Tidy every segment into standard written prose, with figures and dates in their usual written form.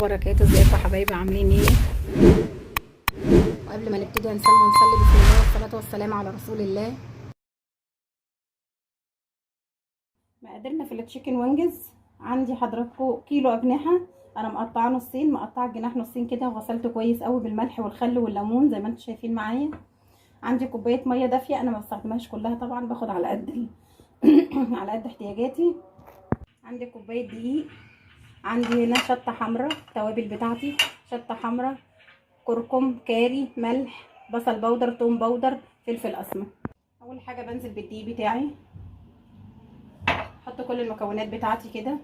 وبركاته. ازيكم يا حبايبي، عاملين ايه؟ وقبل ما نبتدي هنسمي ونصلي بسم الله والصلاه والسلام على رسول الله. مقاديرنا في التشيكن وينجز. عندي حضراتكم كيلو اجنحه، انا مقطعاه نصين، مقطعه الجناح نصين كده وغسلته كويس قوي بالملح والخل والليمون زي ما انتم شايفين معايا. عندي كوبايه ميه دافيه، انا ما بستخدمهاش كلها طبعا، باخد على قد على قد احتياجاتي. عندي كوبايه دقيق، عندي هنا شطه حمراء، التوابل بتاعتي شطه حمراء، كركم، كاري، ملح، بصل بودر، توم بودر، فلفل اسمر. اول حاجه بنزل بالدقيق بتاعي، احط كل المكونات بتاعتي كده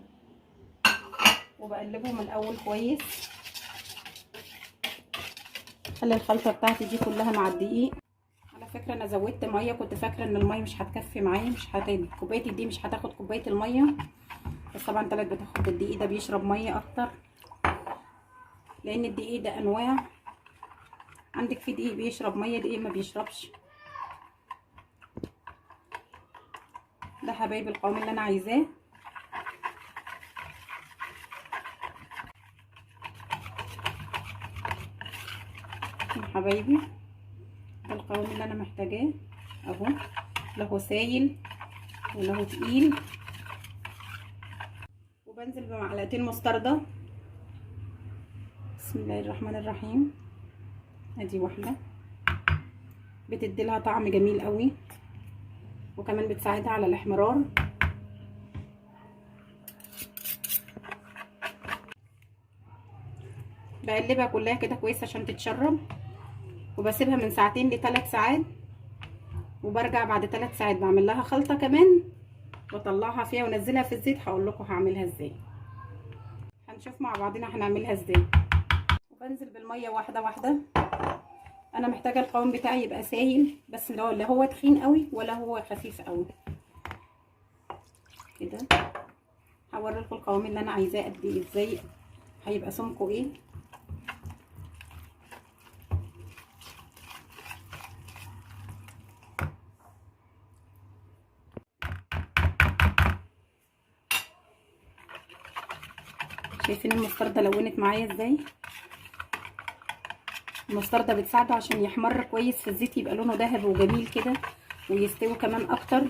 وبقلبهم الاول كويس. خلي الخلطه بتاعتي دي كلها مع الدقيق. على فكره انا زودت ميه، كنت فاكره ان الميه مش هتكفي معايا، مش هتاخد كوبايه الدقيق، مش هتاخد كوبايه الميه، بس طبعا طلعت بتاخد. الدقيق ده بيشرب ميه اكتر، لان الدقيق ده انواع، عندك في دقيق بيشرب ميه، دقيق ما بيشربش. ده حبايبي القوام اللي انا عايزاه. حبايبي ده القوام اللي انا محتاجاه اهو، لا هو سايل ولا هو تقيل. وبنزل بمعلقتين مستردة، بسم الله الرحمن الرحيم. ادي واحده بتدي لها طعم جميل قوي، وكمان بتساعدها على الاحمرار. بقلبها كلها كده كويس عشان تتشرب، وبسيبها من 2 ل3 ساعات، وبرجع بعد 3 ساعات بعمل لها خلطه كمان واطلعها فيها وانزلها في الزيت. هقول لكم هعملها ازاي، هنشوف مع بعضنا هنعملها ازاي. وبنزل بالميه واحده واحده. انا محتاجه القوام بتاعي يبقى سايل، بس لا هو تخين قوي ولا هو خفيف قوي كده. هوري لكم القوام اللي انا عايزاه قد ايه، ازاي هيبقى سمكه ايه. شايفين المستردة لونت معايا ازاي؟ المستردة بتساعده عشان يحمر كويس في الزيت، يبقى لونه ذهبي وجميل كده، ويستوي كمان اكتر،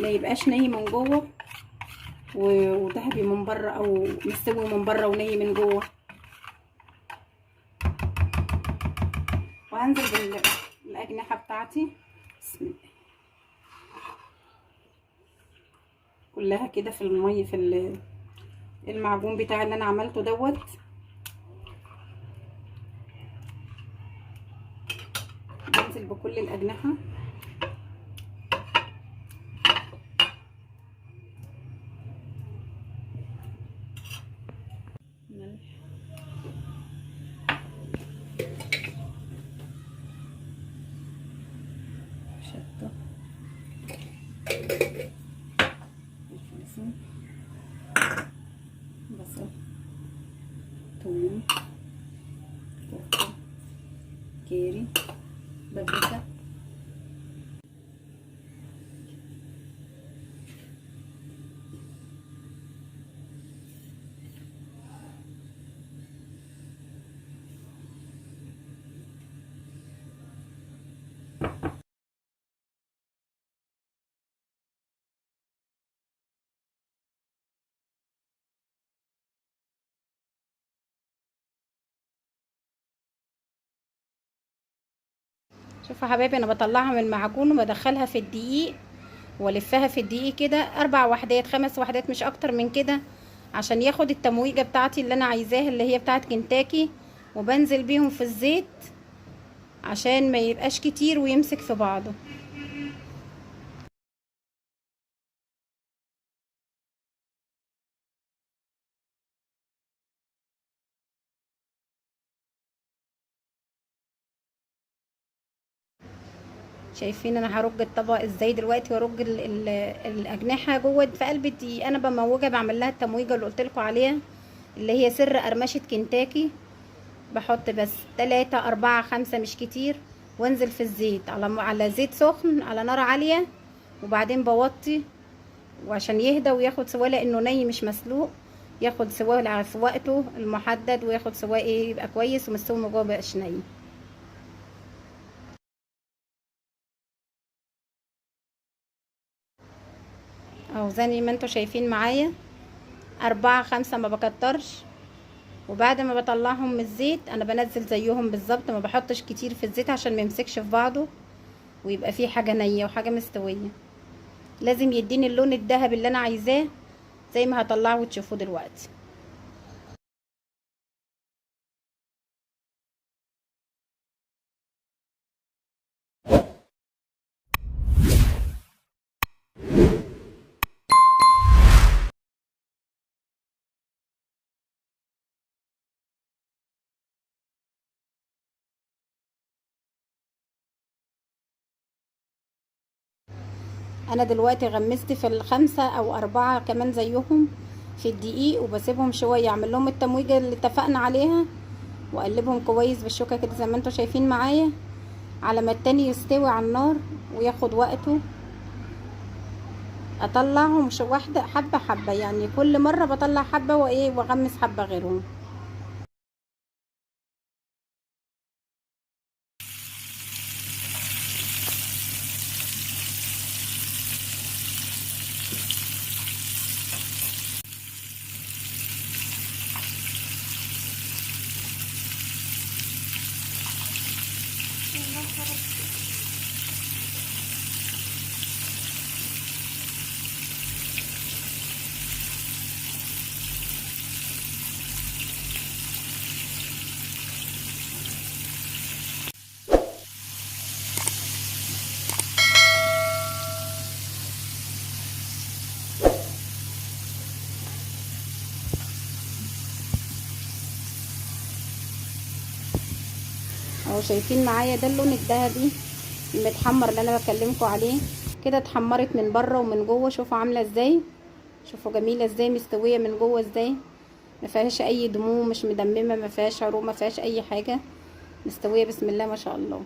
ما يبقاش ني من جوه وذهبي من بره، او مستوي من بره وني من جوه. وهنزل بالاجنحه بتاعتي بسم الله كلها كده في الميه، في المعجون بتاعي اللي انا عملته دوت. بنزل بكل الاجنحه، ملح، شطه، فلفل، بصل، ثوم، كركم، كاري، بابريكا. شوفوا يا حبايبي، انا بطلعها من المعجون وبدخلها في الدقيق والفها في الدقيق كده 4 وحدات 5 وحدات، مش اكتر من كده، عشان ياخد التمويجه بتاعتي اللي انا عايزاها، اللي هي بتاعت كنتاكي. وبنزل بيهم في الزيت عشان ما يبقاش كتير ويمسك في بعضه. شايفين انا هرج الطبق ازاي دلوقتي، وارج الاجنحه جوه في قلب الدقيق. انا بموجه، بعمل لها التمويجه اللي قلت لكم عليها، اللي هي سر قرمشه كنتاكي. بحط بس 3 4 5 مش كتير، وانزل في الزيت على زيت سخن على نار عاليه، وبعدين بوطي وعشان يهدى وياخد سواه، لانه ني مش مسلوق. ياخد سواه في وقته المحدد، وياخد سواه ايه يبقى كويس ومستوي من جوه مبقاش ني. اهو زي ما انتوا شايفين معايا 4 5 ما بكترش. وبعد ما بطلعهم من الزيت انا بنزل زيهم بالظبط، ما بحطش كتير في الزيت عشان ما يمسكش في بعضه ويبقى فيه حاجه نيه وحاجه مستويه. لازم يديني اللون الذهبي اللي انا عايزاه زي ما هطلعه وتشوفوه دلوقتي. انا دلوقتي غمست في ال5 او 4 كمان زيهم في الدقيق، وبسيبهم شويه اعمل لهم التمويجه اللي اتفقنا عليها، واقلبهم كويس بالشوكه كده زي ما انتوا شايفين معايا، على ما التاني يستوي على النار وياخد وقته. اطلعهم واحده حبه حبه، يعني كل مره بطلع حبه وايه واغمس حبه غيرهم. اهو شايفين معايا ده اللون الذهبي المتحمر اللي انا بكلمكم عليه. كده اتحمرت من بره ومن جوه، شوفوا عامله ازاي، شوفوا جميله ازاي، مستويه من جوه ازاي، ما فيهاش اي دموع، مش مدممه، ما فيهاش عروق، ما فيهاش اي حاجه، مستويه بسم الله ما شاء الله.